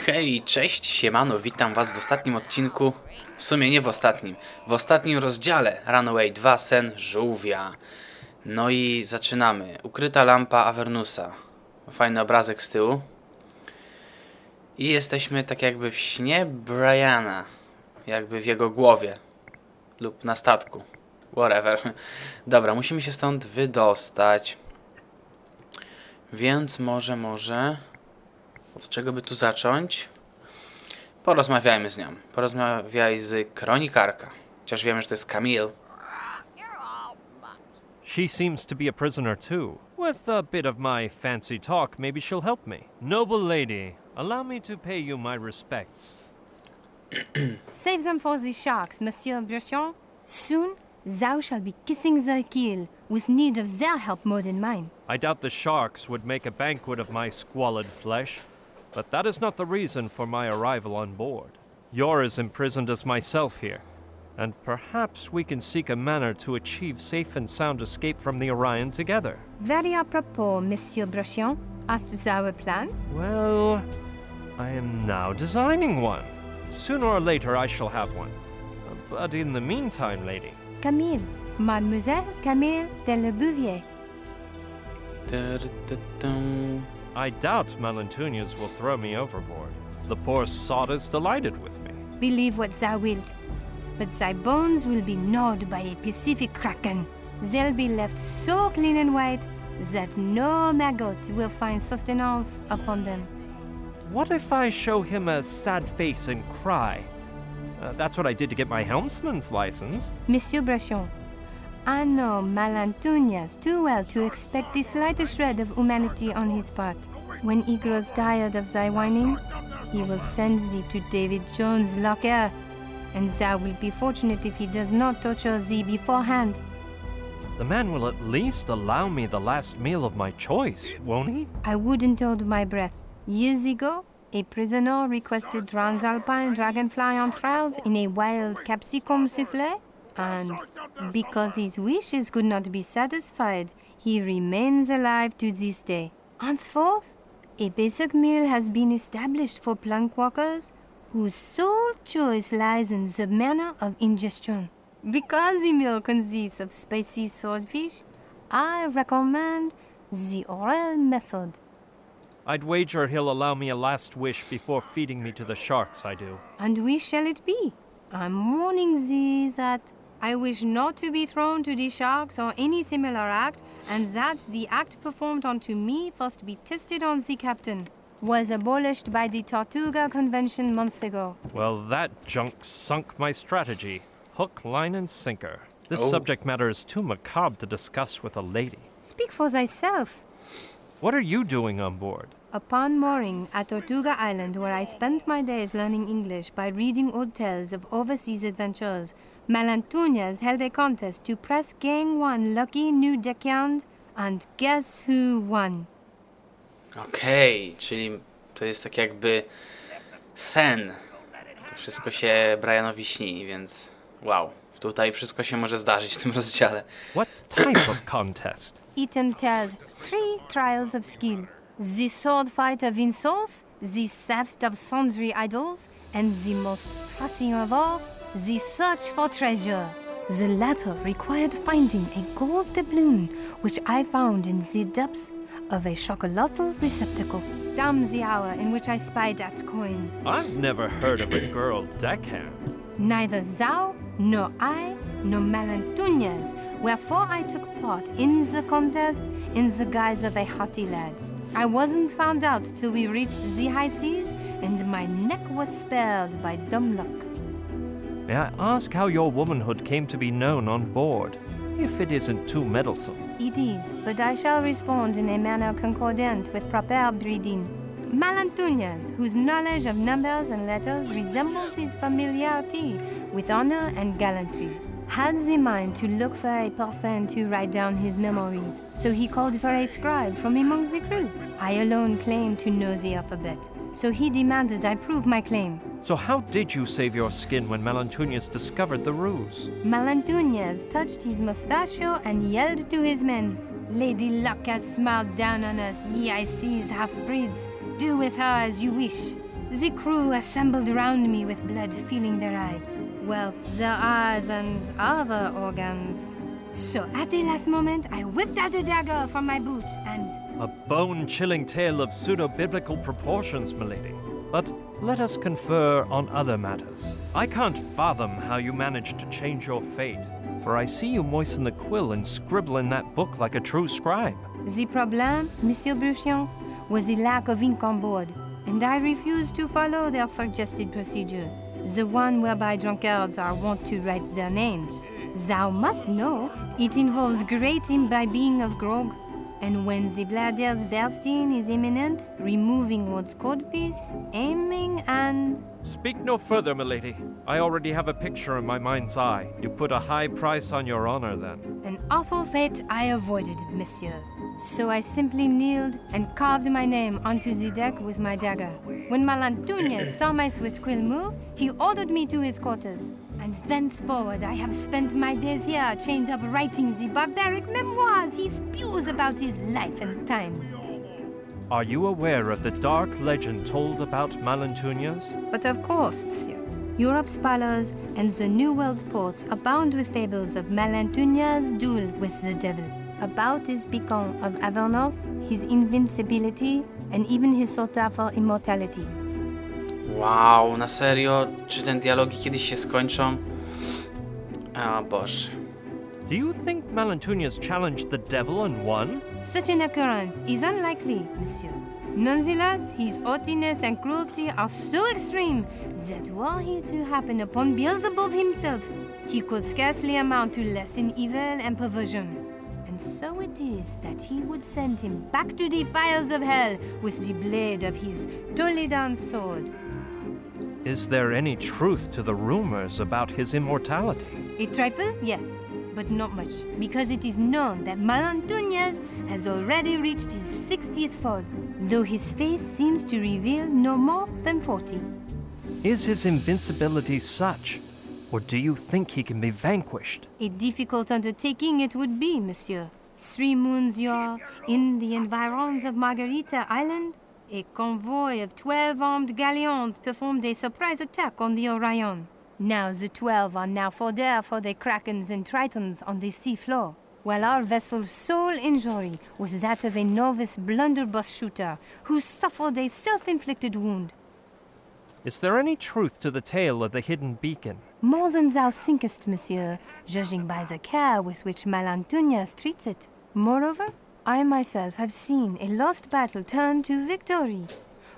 Hej, cześć, siemano, witam was w ostatnim odcinku, w sumie nie w ostatnim rozdziale Runaway 2 Sen Żółwia. No i zaczynamy. Ukryta lampa Avernusa. Fajny obrazek z tyłu. I jesteśmy tak jakby w śnie Briana, jakby w jego głowie lub na statku, whatever. Dobra, musimy się stąd wydostać. Więc może... Od czego by tu zacząć? Porozmawiajmy z nią. Porozmawiaj z kronikarka. Chociaż wiemy, że to jest Camille. She seems to be a prisoner too. With a bit of my fancy talk, maybe she'll help me. Noble lady, allow me to pay you my respects. Save them for the sharks, Monsieur Bresson. Soon, thou shalt be kissing their keel, with need of their help more than mine. I doubt the sharks would make a banquet of my squalid flesh, but that is not the reason for my arrival on board. You're as imprisoned as myself here, and perhaps we can seek a manner to achieve safe and sound escape from the Orion together. Very apropos, Monsieur Bresson. Hast thou a plan? Well, I am now designing one. Sooner or later I shall have one. But in the meantime, lady... Camille, Mademoiselle Camille de Le Bouvier. I doubt Malantunas will throw me overboard. The poor sot is delighted with me. Believe what thou wilt, but thy bones will be gnawed by a Pacific kraken. They'll be left so clean and white that no maggot will find sustenance upon them. What if I show him a sad face and cry? That's what I did to get my helmsman's license. Monsieur Bresson, I know Malantunas too well to expect the slightest shred of humanity on his part. When he grows tired of thy whining, he will send thee to David Jones' locker, and thou wilt be fortunate if he does not torture thee beforehand. The man will at least allow me the last meal of my choice, won't he? I wouldn't hold my breath. Years ago, a prisoner requested transalpine dragonfly entrails in a wild capsicum souffle, and because his wishes could not be satisfied, he remains alive to this day. Henceforth, a basic meal has been established for plank walkers whose sole choice lies in the manner of ingestion. Because the meal consists of spicy swordfish, I recommend the oral method. I'd wager he'll allow me a last wish before feeding me to the sharks, I do. And which shall it be? I'm warning thee that I wish not to be thrown to the sharks or any similar act, and that the act performed unto me first be tested on the captain. Was abolished by the Tortuga Convention months ago. Well, that junk sunk my strategy. Hook, line, and sinker. This Oh. subject matter is too macabre to discuss with a lady. Speak for thyself. What are you doing on board? Upon mooring at Tortuga Island, where I spent my days learning English by reading old tales of overseas adventures, Malantunas held a contest to press Gang 1 lucky new deckhand, and guess who won? Okej, czyli to jest tak jakby sen. To wszystko się Brianowi śni, więc wow. Tutaj wszystko się może zdarzyć w tym rozdziale. What type of contest? It entailed 3 trials of skill. The sword fight of insults, the theft of sundry idols, and the most pressing of all, the search for treasure. The latter required finding a gold doubloon, which I found in the depths of a chocolatl receptacle. Damn the hour in which I spied that coin. I've never heard of a girl deckhand. Neither thou, nor I, nor Malantunas, wherefore I took part in the contest in the guise of a haughty lad. I wasn't found out till we reached the high seas, and my neck was spared by dumb luck. May I ask how your womanhood came to be known on board, if it isn't too meddlesome? It is, but I shall respond in a manner concordant with proper breeding. Malantunas, whose knowledge of numbers and letters resembles his familiarity with honor and gallantry, had the mind to look for a person to write down his memories, so he called for a scribe from among the crew. I alone claimed to know the alphabet, so he demanded I prove my claim. So how did you save your skin when Malantunas discovered the ruse? Malantunas touched his mustachio and yelled to his men, Lady Luck has smiled down on us, ye I sees half-breeds. Do with her as you wish. The crew assembled round me with blood filling their eyes. Well, their eyes and other organs. So at the last moment, I whipped out a dagger from my boot and... A bone-chilling tale of pseudo-biblical proportions, milady. But let us confer on other matters. I can't fathom how you managed to change your fate, for I see you moisten the quill and scribble in that book like a true scribe. The problem, Monsieur Bruchion, was the lack of ink on board, and I refused to follow their suggested procedure, the one whereby drunkards are wont to write their names. Thou must know, it involves great imbibing of grog, and when the bladder's bursting is imminent, removing one's codpiece, aiming and... Speak no further, milady. I already have a picture in my mind's eye. You put a high price on your honor, then. An awful fate I avoided, monsieur. So I simply kneeled and carved my name onto the deck with my dagger. When Malantuñez saw my swift quill move, he ordered me to his quarters. And thenceforward I have spent my days here chained up writing the barbaric memoirs he spews about his life and times. Are you aware of the dark legend told about Malantuñez? But of course, monsieur. Europe's parlors and the New World's ports abound with fables of Malantuñez's duel with the devil, about his beacon of Avernus, his invincibility, and even his sota for immortality. Wow, na serio? Czy te dialogi kiedyś się skończą? O Boże. Do you think Malantuñez challenged the devil and won? Such an occurrence is unlikely, monsieur. Nonetheless, his haughtiness and cruelty are so extreme that were he to happen upon Beelzebub himself, he could scarcely amount to less than evil and perversion. And so it is that he would send him back to the fires of hell with the blade of his Toledan sword. Is there any truth to the rumors about his immortality? A trifle, yes, but not much, because it is known that Malantuñez has already reached his 60th fall, though his face seems to reveal no more than 40. Is his invincibility such, or do you think he can be vanquished? A difficult undertaking it would be, monsieur. 3 moons yore, in the environs of Margarita Island, a convoy of 12 armed galleons performed a surprise attack on the Orion. Now the 12 are now fodder for the krakens and tritons on the sea floor, while our vessel's sole injury was that of a novice blunderbuss shooter who suffered a self-inflicted wound. Is there any truth to the tale of the hidden beacon? More than thou thinkest, monsieur, judging by the care with which Malantuñez treats it. Moreover, I myself have seen a lost battle turn to victory.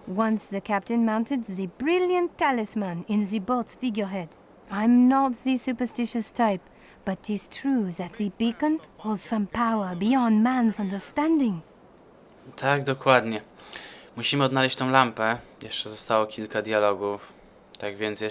Once the captain mounted the brilliant talisman in the boat's figurehead. I'm not the superstitious type, but 'tis true that the beacon holds some power beyond man's understanding. Tak, dokładnie. Musimy odnaleźć tą lampę. Jeszcze zostało kilka dialogów. Tak więc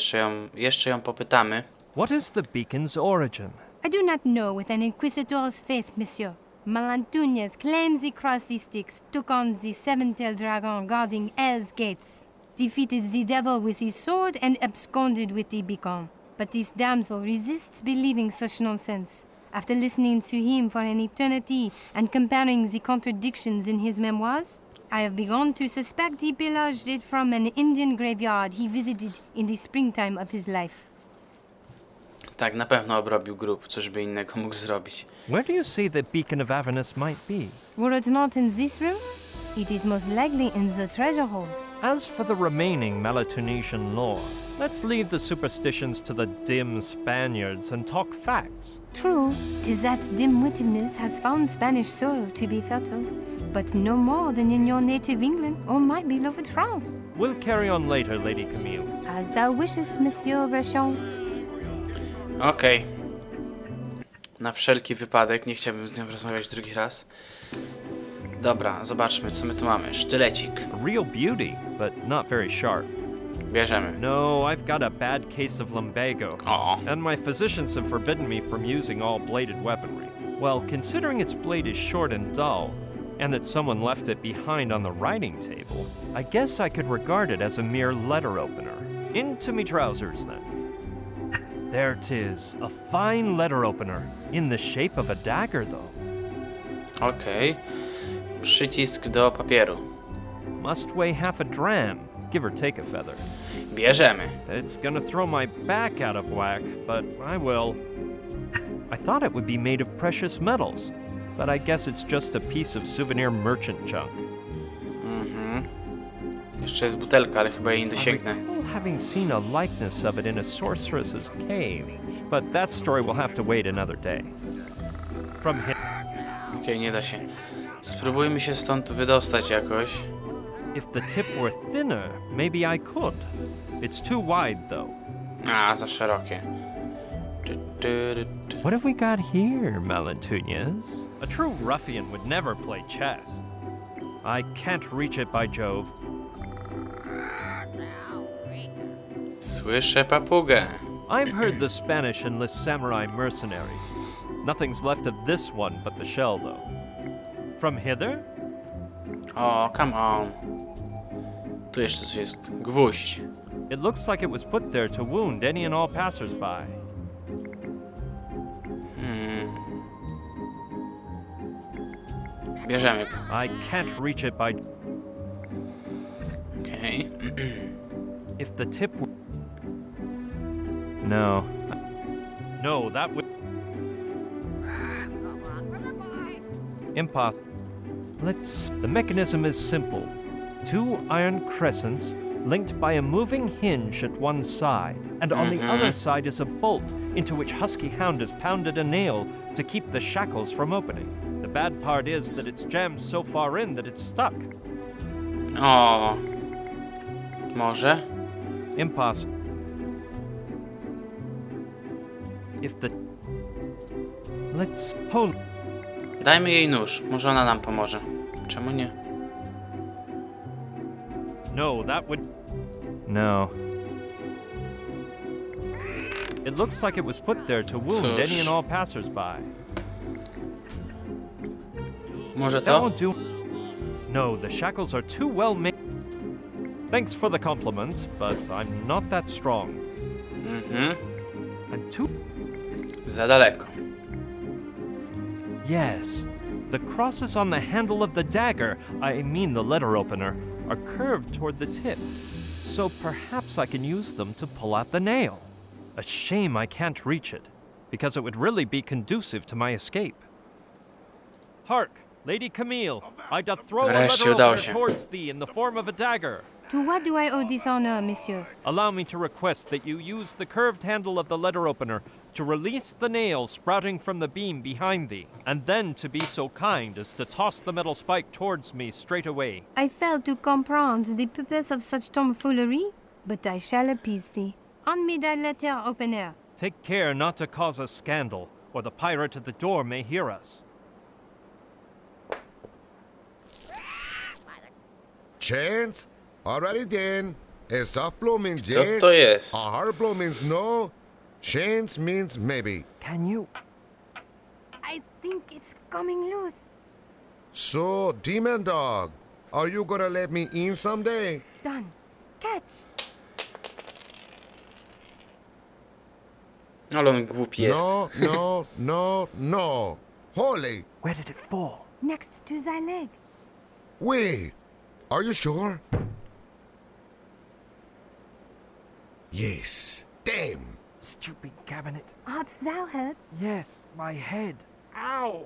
jeszcze ją popytamy. What is the beacon's origin? I do not know with an inquisitor's faith, monsieur. Malantuñez claims he crossed the Styx, took on the seven-tailed dragon guarding Hell's gates, defeated the devil with his sword, and absconded with the beacon. But this damsel resists believing such nonsense. After listening to him for an eternity and comparing the contradictions in his memoirs, I have begun to suspect he pillaged it from an Indian graveyard he visited in the springtime of his life. Tak, na pewno obrobił grób. Coś by innego mógł zrobić. Where do you see the beacon of Avernus might be? Were it not in this room, it is most likely in the treasure hold. As for the remaining Malatunesian lore, let's leave the superstitions to the dim Spaniards and talk facts. True, 'tis that dim-wittedness has found Spanish soil to be fertile, but no more than in your native England or my beloved France. We'll carry on later, Lady Camille. As thou wishest, Monsieur Breton. Okej. Na wszelki wypadek, nie chciałbym z nią rozmawiać drugi raz. Dobra, zobaczmy, co my tu mamy. Sztylecik. A real beauty, but not very sharp. Bierzemy. No, I've got a bad case of lumbago. O. And my physicians have forbidden me from using all bladed weaponry. Well, considering its blade is short and dull, and that someone left it behind on the writing table, I guess I could regard it as a mere letter opener. Into me trousers, then. There 'tis, a fine letter opener, in the shape of a dagger, though. Okej. Przycisk do papieru. Must weigh half a dram. give or take a feather. Bierzemy. It's gonna throw my back out of whack, but I will. I thought it would be made of precious metals, but I guess it's just a piece of souvenir merchant junk. Jeszcze jest butelka, ale chyba jej nie I dosięgnę. recall having seen a likeness of it in a sorceress's cave, but that story will have to wait another day. From him. Okej, nie da się. Spróbujmy się stąd wydostać jakoś. If the tip were thinner, maybe I could. It's too wide, though. A, za szerokie. What have we got here, Malantuñez? A true ruffian would never play chess. I can't reach it, by Jove. Słyszę papugę. I've heard the Spanish enlist samurai mercenaries. Nothing's left of this one but the shell, though. From hither? O, come on. Tu jeszcze coś jest. Gwóźdź. It looks like it was put there to wound any and all passers-by. Bierzemy. I can't reach it by... Okej. If the tip were... No. No, that would... Impossible. The mechanism is simple. 2 iron crescents linked by a moving hinge at one side, and on the other side is a bolt into which Husky Hound has pounded a nail to keep the shackles from opening. The bad part is that it's jammed so far in that it's stuck. O. Może? Impossible. If the... Let's... Hold... Dajmy jej nóż. Może ona nam pomoże. Czemu nie? No, that would... No. It looks like it was put there to wound Cóż. any and all passers-by. Może That to? won't do. No, the shackles are too well made. Thanks for the compliment, but I'm not that strong. I'm too... Za daleko. Yes. The crosses on the handle of the dagger, I mean the letter opener, are curved toward the tip. So perhaps I can use them to pull out the nail. A shame I can't reach it, because it would really be conducive to my escape. Hark, Lady Camille, I doth throw a Wreszcie letter udało opener się. towards thee in the form of a dagger. To what do I owe this honor, monsieur? Allow me to request that you use the curved handle of the letter opener to release the nail sprouting from the beam behind thee, and then to be so kind as to toss the metal spike towards me straight away. I fail to comprehend the purpose of such tomfoolery, but I shall appease thee. On me thy letter opener. Take care not to cause a scandal, or the pirate at the door may hear us. Chance? Alrighty then. A soft blow means Kto yes. to jest? A hard blow means no. Chance means maybe. Can you? I think it's coming loose. So, Demon Dog, are you gonna let me in someday? Done. Catch. Ale on głupi jest. No. Holy, Where did it fall? Next to thy leg. wait. Are you sure? Yes. Damn. Stupid cabinet. Art thou hurt? Yes, my head. Ow!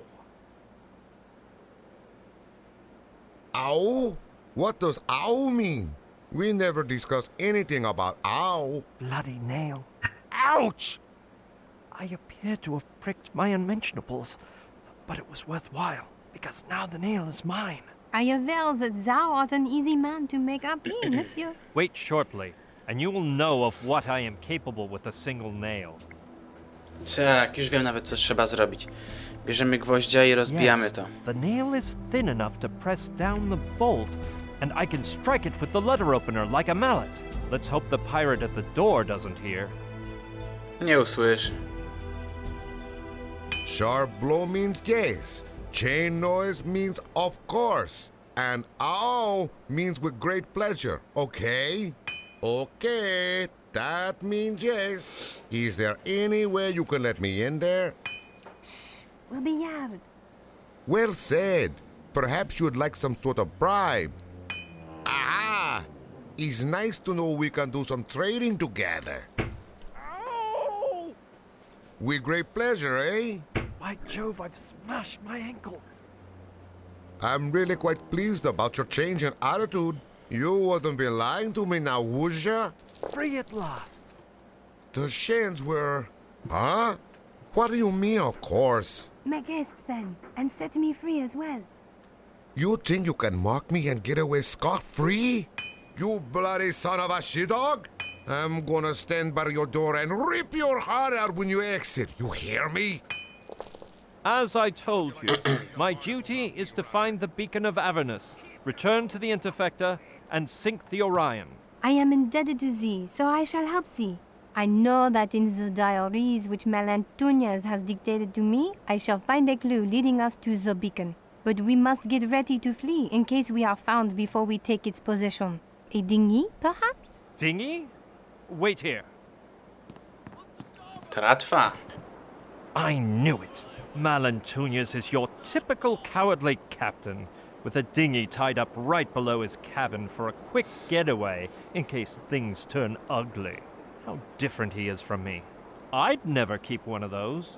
Ow? What does ow mean? We never discussed anything about ow. Bloody nail. Ouch! I appear to have pricked my unmentionables, but it was worthwhile, because now the nail is mine. I aver that thou art an easy man to make happy, monsieur. Wait shortly, and you will know of what I am capable with a single nail. Tak, już wiem nawet co trzeba zrobić. Bierzemy gwoździa i rozbijamy to. The nail is thin enough to press down the bolt, and I can strike it with the letter opener like a mallet. Let's hope the pirate at the door doesn't hear. Nie usłyszy. Sharp blow means yes. Chain noise means of course. And ow means with great pleasure. Okay? Okay. That means yes. Is there any way you can let me in there? Will be yard. Well said. Perhaps you would like some sort of bribe. Ah! It's nice to know we can do some trading together. With great pleasure, eh? By Jove, I've smashed my ankle. I'm really quite pleased about your change in attitude. You wouldn't be lying to me now, would ya? Free at last. The Shens were... Huh? What do you mean, of course? My guest, then, and set me free as well. You think you can mock me and get away scot-free? You bloody son of a she-dog! I'm gonna stand by your door and rip your heart out when you exit, you hear me? As I told you, my duty is to find the beacon of Avernus, return to the Interfector, and sink the Orion. I am indebted to thee, so I shall help thee. I know that in the diaries which Melantunas has dictated to me, I shall find a clue leading us to the beacon. But we must get ready to flee in case we are found before we take its possession. A dinghy, perhaps? Dinghy? Wait here. Tratwa. I knew it. Malantunius is your typical cowardly captain, with a dinghy tied up right below his cabin for a quick getaway in case things turn ugly. How different he is from me. I'd never keep one of those.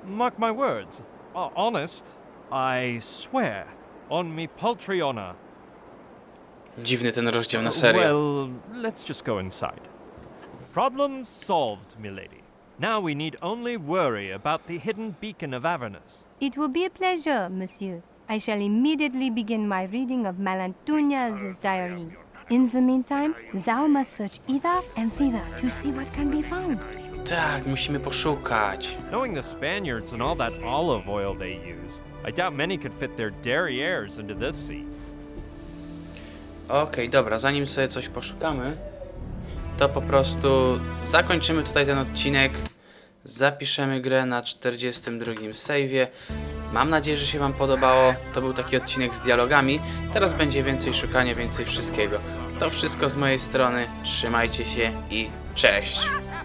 Mark my words. Honest. I swear. On me paltry honor. Dziwny ten rozdział na serio. Well, let's just go inside. Problem solved, milady. Now we need only worry about the hidden beacon of Avernus. It will be a pleasure, monsieur. I shall immediately begin my reading of Malantunia's diary. In the meantime, thou must search hither and thither to see what can be found. Tak, musimy poszukać. Knowing the Spaniards and all that olive oil they use, I doubt many could fit their derrieres into this sea. Okej, dobra, zanim sobie coś poszukamy, to po prostu zakończymy tutaj ten odcinek. Zapiszemy grę na 42 save'ie. Mam nadzieję, że się wam podobało. To był taki odcinek z dialogami. Teraz będzie więcej szukania, więcej wszystkiego. To wszystko z mojej strony. Trzymajcie się i cześć!